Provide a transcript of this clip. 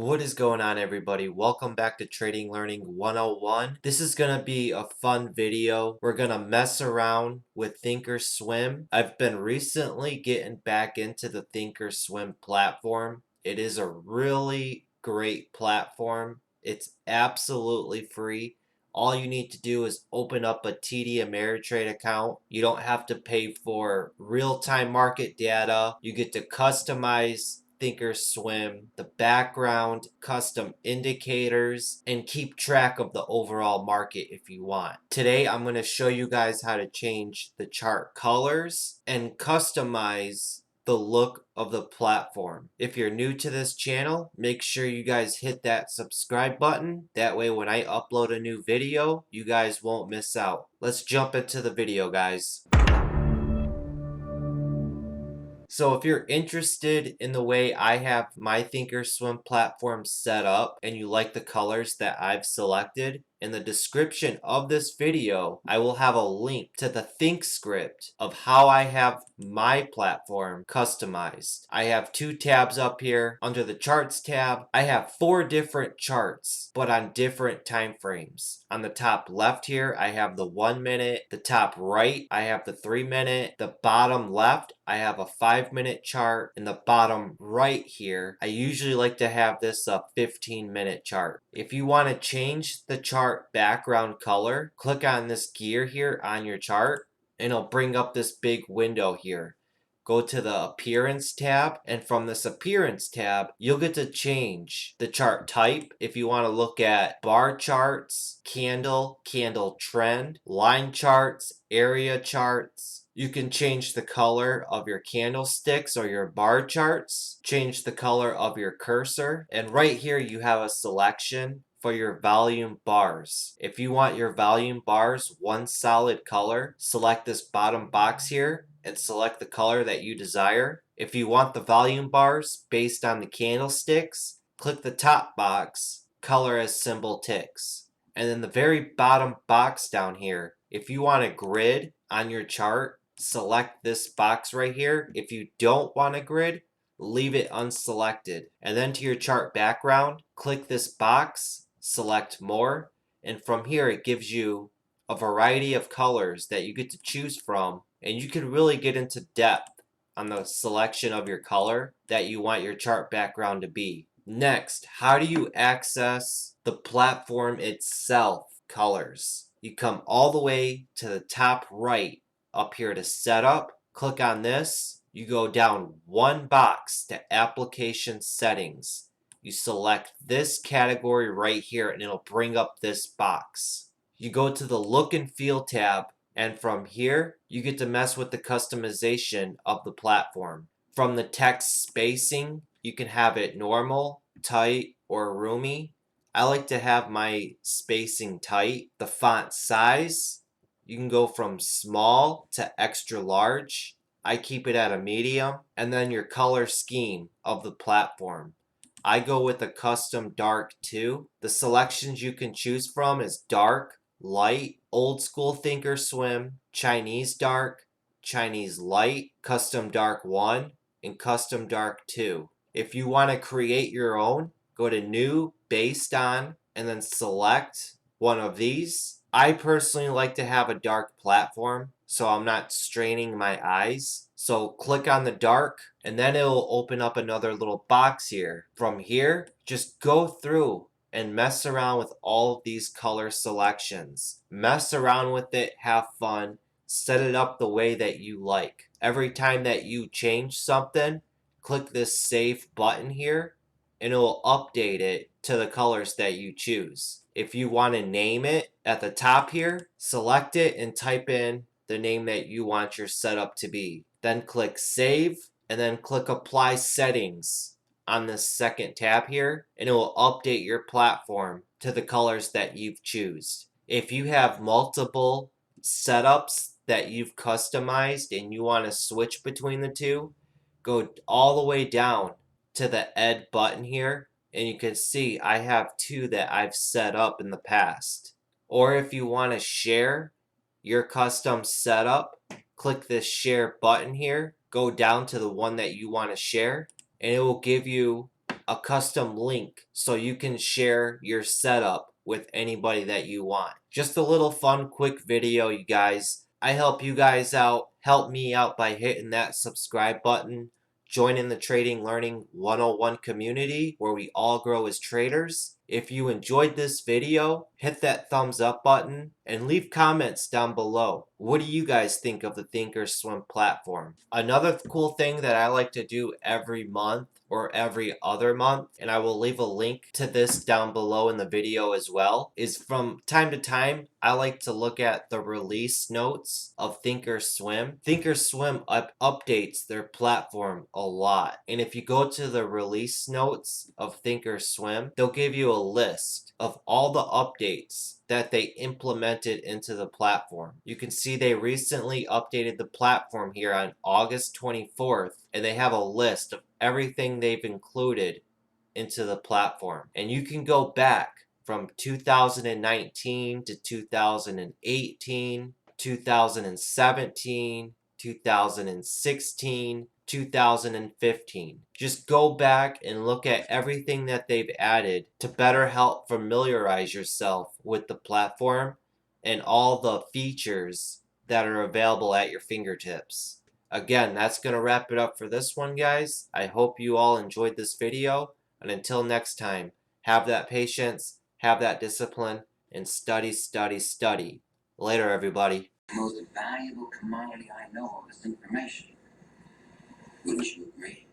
What is going on, everybody? Welcome back to Trading Learning 101. This is going to be a fun video. We're going to mess around with ThinkorSwim. I've been recently getting back into the ThinkorSwim platform. It is a really great platform. It's absolutely free. All you need to do is open up a TD Ameritrade account. You don't have to pay for real-time market data. You get to customize ThinkorSwim, the background, custom indicators, and keep track of the overall market if you want. Today, I'm going to show you guys how to change the chart colors and customize the look of the platform. If you're new to this channel, make sure you guys hit that subscribe button. That way when I upload a new video, you guys won't miss out. Let's jump into the video, guys. So if you're interested in the way I have my ThinkorSwim platform set up and you like the colors that I've selected, in the description of this video, I will have a link to the think script of how I have my platform customized. I have two tabs up here. Under the charts tab, I have 4 different charts, but on different time frames. On the top left here, I have the 1 minute. The top right, I have the 3 minute. The bottom left, I have a 5-minute chart. In the bottom right here, I usually like to have this a 15-minute chart. If you want to change the chart background color, click on this gear here on your chart and it'll bring up this big window here. Go to the appearance tab, and from this appearance tab, you'll get to change the chart type. If you want to look at bar charts, candle trend, line charts, area charts. You can change the color of your candlesticks or your bar charts, change the color of your cursor, and right here you have a selection for your volume bars. If you want your volume bars one solid color, select this bottom box here and select the color that you desire. If you want the volume bars based on the candlesticks, click the top box, color as symbol ticks. And then the very bottom box down here, if you want a grid on your chart, select this box right here. If you don't want a grid, leave it unselected. And then to your chart background, click this box, select more, and from here it gives you a variety of colors that you get to choose from, and you can really get into depth on the selection of your color that you want your chart background to be. Next, how do you access the platform itself colors? You come all the way to the top right up here to setup, click on this, you go down one box to application settings. You select this category right here and it'll bring up this box. You go to the look and feel tab, and from here you get to mess with the customization of the platform. From the text spacing, you can have it normal, tight, or roomy. I like to have my spacing tight. The font size, you can go from small to extra large. I keep it at a medium. And then your color scheme of the platform. I go with a custom dark too. The selections you can choose from is dark, light, old school ThinkorSwim, Chinese dark, Chinese light, custom dark 1, and custom dark 2. If you want to create your own, go to new, based on, and then select one of these. I personally like to have a dark platform so I'm not straining my eyes. So click on the dark and then it will open up another little box here. From here, just go through and mess around with all of these color selections. Mess around with it, have fun, set it up the way that you like. Every time that you change something, click this save button here and it will update it to the colors that you choose. If you want to name it at the top here, select it and type in the name that you want your setup to be. Then click save and then click apply settings on this second tab here and it will update your platform to the colors that you've chosen. If you have multiple setups that you've customized and you want to switch between the two, go all the way down to the add button here and you can see I have 2 that I've set up in the past. Or if you want to share your custom setup, click this share button here, go down to the one that you want to share, and it will give you a custom link so you can share your setup with anybody that you want. Just a little fun, quick video, you guys. I help you guys out. Help me out by hitting that subscribe button. Join in the Trading Learning 101 community where we all grow as traders. If you enjoyed this video, hit that thumbs up button and leave comments down below. What do you guys think of the ThinkorSwim platform? Another cool thing that I like to do every month or every other month, and I will leave a link to this down below in the video as well, is from time to time, I like to look at the release notes of ThinkorSwim. ThinkorSwim updates their platform a lot. And if you go to the release notes of ThinkorSwim, they'll give you a list of all the updates that they implemented into the platform. You can see they recently updated the platform here on August 24th, and they have a list of everything they've included into the platform. And you can go back from 2019 to 2018, 2017, 2016, 2015. Just go back and look at everything that they've added to better help familiarize yourself with the platform and all the features that are available at your fingertips. Again, that's going to wrap it up for this one, guys. I hope you all enjoyed this video. And until next time, have that patience, have that discipline, and study, study, study. Later, everybody. The most valuable commodity I know of is information. Wouldn't you agree?